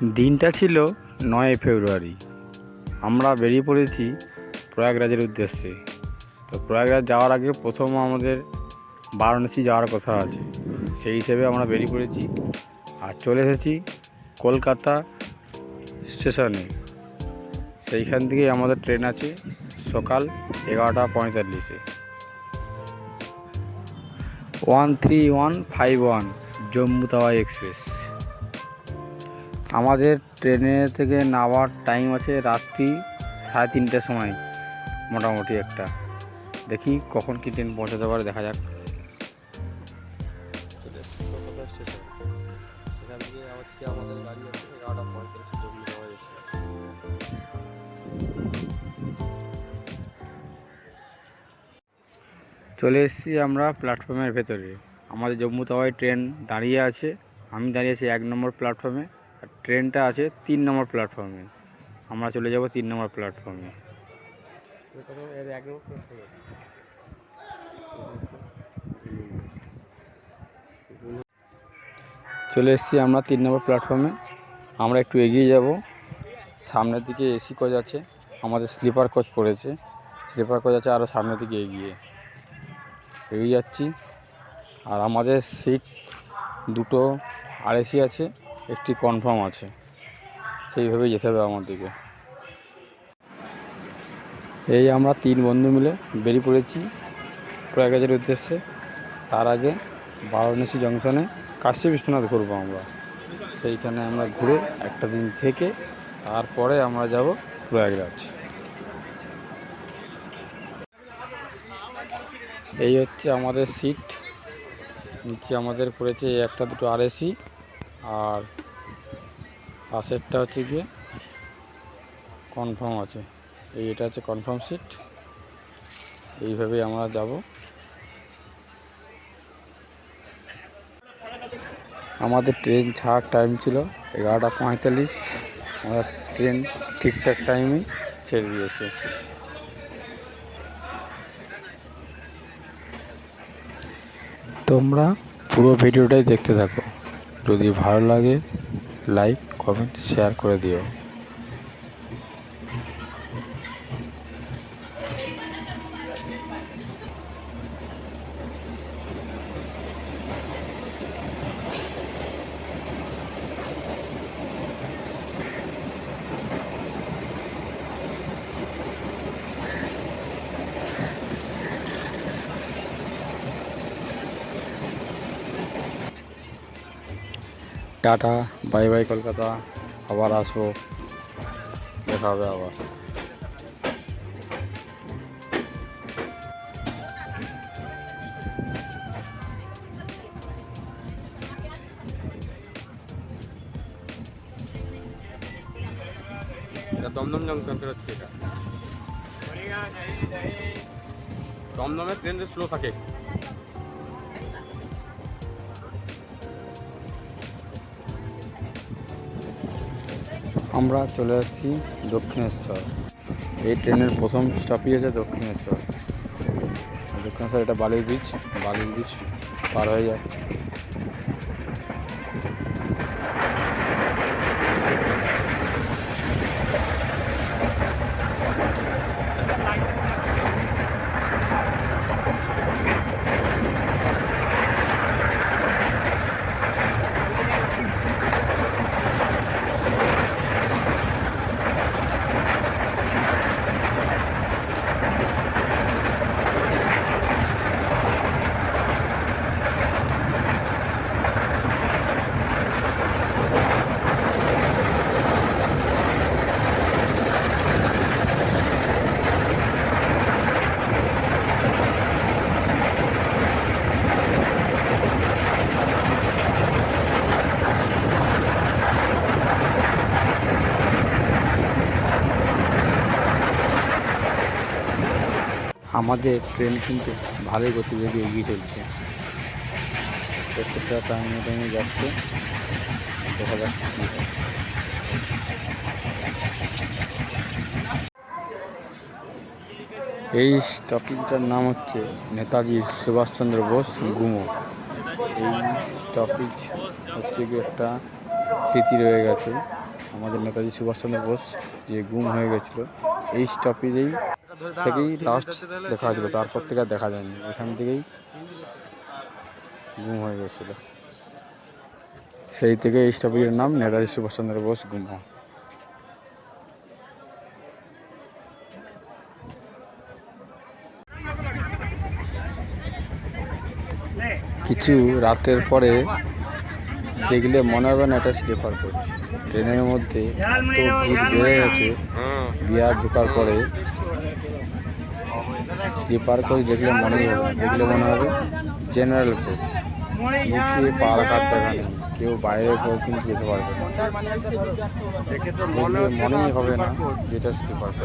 দিনটা ছিল 9 ফেব্রুয়ারি। আমরা বেরিয়ে পড়েছি প্রয়াগরাজের উদ্দেশ্যে। তো প্রয়াগরাজ যাওয়ার আগে প্রথম আমাদের বারাণসী যাওয়ার কথা আছে, সেই হিসেবে আমরা বেরিয়ে পড়েছি আর চলে এসেছি কলকাতা স্টেশনে। সেইখান থেকেই আমাদের ট্রেন আছে সকাল 11:45-এ 13151 জম্মু তাওয়াই এক্সপ্রেস। আমাদের ট্রেনে থেকে নামার টাইম আছে রাত্রি 3:30টার সময় মোটামুটি একটা। দেখি কখন কি ট্রেন পৌঁছাতে পারে, দেখা যাক। এখান থেকে আজকে আমাদের গাড়ি আছে 11:45 জম্মু তাওয়াই এক্সপ্রেস। চলে এসেছি আমরা প্ল্যাটফর্মের ভেতরে। আমাদের জম্মু তাওয়াই ট্রেন দাঁড়িয়ে আছে। আমি দাঁড়িয়ে আছি 1 নম্বর প্ল্যাটফর্মে, আর ট্রেনটা আছে 3 নম্বর প্ল্যাটফর্মে। আমরা চলে যাব 3 নম্বর প্ল্যাটফর্মে। চলে এসেছি আমরা 3 নম্বর প্ল্যাটফর্মে। আমরা একটু এগিয়ে যাব, সামনের দিকে এসি কোচ আছে, আমাদের স্লিপার কোচ পড়েছে। স্লিপার কোচ আছে আরও সামনের দিকে এগিয়ে যাচ্ছি। আর আমাদের সিট দুটো আরএসি আছে, একটি কনফার্ম আছে, সেইভাবেই যেতে হবে আমাদেরকে। এই আমরা 3 বন্ধু মিলে বেরিয়ে পড়েছি প্রয়াগরাজের উদ্দেশ্যে। তার আগে বারাণসী জংশনে কাশী বিশ্বনাথ ঘুরবো আমরা। সেইখানে আমরা ঘুরে একটা দিন থেকে তারপরে আমরা যাব প্রয়াগরাজ। এই হচ্ছে আমাদের সিট, নিচে আমাদের পড়েছে একটা দুটো আরএসি, আর পাশেরটা হচ্ছে গিয়ে কনফার্ম আছে। এটা হচ্ছে কনফার্ম সিট। এইভাবেই আমরা যাব। আমাদের ট্রেন ছাড়ার টাইম ছিল 11:45। আমাদের ট্রেন ঠিকঠাক টাইমেই ছেড়ে দিয়েছে। তোমরা পুরো ভিডিওটাই দেখতে থাকো, যদি ভালো লাগে লাইক কমেন্ট শেয়ার করে দিও। টাটা, বাই বাই কলকাতা, আবার আসবো, দেখা হবে আবার। এটা দমদম জংশন হচ্ছে। এটা দমদমে ট্রেন স্লো থাকে। আমরা চলে আসছি দক্ষিণেশ্বর। এই ট্রেনের প্রথম স্টপই আছে দক্ষিণেশ্বর। দক্ষিণেশ্বর এটা বালির ব্রিজ পার হয়ে যাচ্ছে। আমাদের ট্রেন কিন্তু ভালোই গতিবেগে এগিয়ে চলছে, প্রত্যেকটা টাইমে যাচ্ছে। দেখা যাক কী হয়। এই স্টপেজটার নাম হচ্ছে নেতাজি সুভাষচন্দ্র বোস গুমো। এই স্টপেজ হচ্ছে কি একটা স্মৃতি রয়ে গেছে আমাদের নেতাজি সুভাষচন্দ্র বোস যে গুম হয়ে গেছিল, এই স্টপেজেই থেকেই লাস্ট দেখা হয়েছিল, তারপর থেকে আর দেখা যায়নি। এখান থেকেই গুম হয়ে গেছিল, সেই থেকে এই স্টপেজের নাম নেতাজি সুভাষচন্দ্র বোস গুম হওয়া। কিছু রাতের পরে দেখলে মনে হবে না এটা স্লিপার কোচ। ট্রেনের মধ্যে এত ভিড় বেড়ে গেছে, বিহার ঢোকার পরে স্লিপার কোচ দেখলে মনেই হবে না, দেখলে মনে হবে জেনারেল কোচ। নিচে পা রাখার জায়গা নেই, কেউ বাইরে কিন্তু যেতে পারবে না, দেখলে মনেই হবে না যেটা স্লিপার কোচ।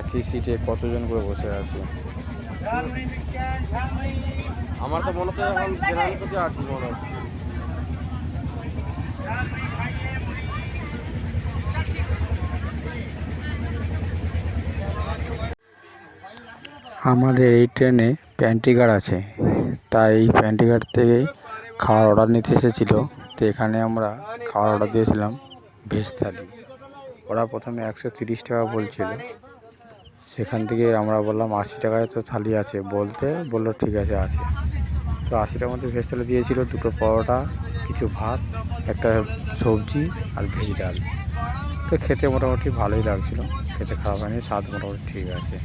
একই সিটে কতজন করে বসে আছে। আমার তো মনে হচ্ছে এখন জেনারেল কোচে আছি মনে হচ্ছে। আমাদের এই ট্রেনে প্যান্ট্রি আছে, তাই এই প্যান্ট্রি থেকেই খাওয়ার অর্ডার নিতে এসেছিলো। তো এখানে আমরা খাওয়ার অর্ডার দিয়েছিলাম ভেজ থালি। ওরা প্রথমে 130 টাকা বলছিল, সেখান থেকে আমরা বললাম 80 টাকায় তো থালি আছে, বললো ঠিক আছে আছে। তো 80 টাকার মধ্যে ভেজ থালি দিয়েছিল, 2টো পরোটা, কিছু ভাত, একটা সবজি আর ভেজ ডাল। তো খেতে মোটামুটি ভালোই লাগছিল, খেতে খাওয়া হয়নি, স্বাদ মোটামুটি ঠিক আছে।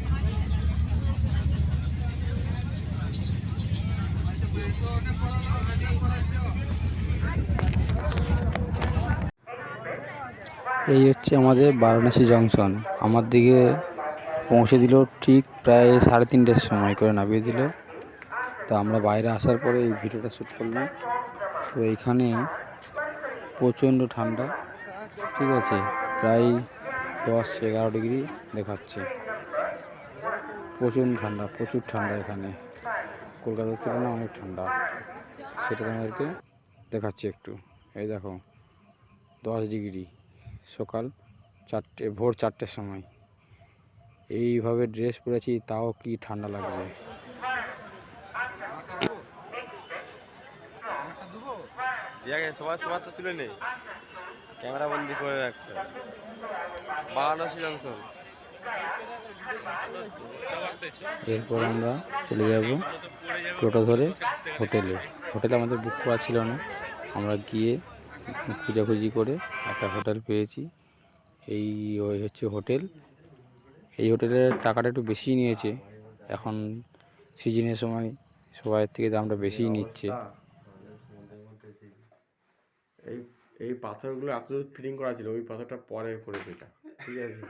এই হচ্ছে আমাদের বারাণসী জংশন। আমার দিকে পৌঁছে দিল ঠিক প্রায় 3:30টার সময় করে নামিয়ে দিল। তো আমরা বাইরে আসার পরে এই ভিডিওটা শ্যুট করলাম। তো এইখানে প্রচণ্ড ঠান্ডা, ঠিক আছে, প্রায় 10-11 ডিগ্রি দেখাচ্ছে। প্রচণ্ড ঠান্ডা, প্রচুর ঠান্ডা এখানে, কলকাতার তুলনায় অনেক ঠান্ডা। সেটা তোমাদেরকে দেখাচ্ছি একটু। এই দেখো 10 ডিগ্রি, সকাল ভোর 4টের সময়। এইভাবে ড্রেস পরেছি, তাও কি ঠান্ডা লাগছে। সবার তো তুলে নেই, ক্যামেরা বন্দি করে রাখতে হবে। বারাণসী জংশন। এরপর আমরা চলে যাব টোটো ধরে হোটেলে। আমাদের বুক করা ছিল না, আমরা গিয়ে খোঁজাখুঁজি করে একটা হোটেল পেয়েছি। ওই হচ্ছে হোটেল। এই হোটেলের টাকাটা একটু বেশিই নিয়েছে, এখন সিজনের সময় সবাইয়ের থেকে দামটা বেশিই নিচ্ছে। এই পাথরগুলো এত ফিটিং করা ছিল, ওই পাথরটা পরে করেছে এটা, ঠিক আছে।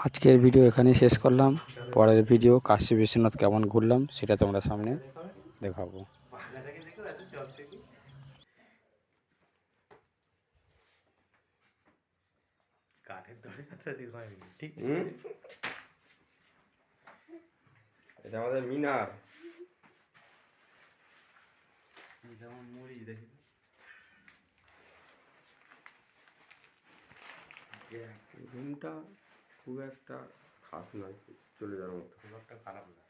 আজকের ভিডিও এখানেই শেষ করলাম। পরের ভিডিও কাশী বিশ্বনাথ কেমন ঘুরলাম সেটা তোমরা সামনে দেখাবো। ঠিক, এটা আমাদের মিনার। রুমটা খুব একটা খাস নয়, চলে যাওয়ার মতো, খুব একটা খারাপ না।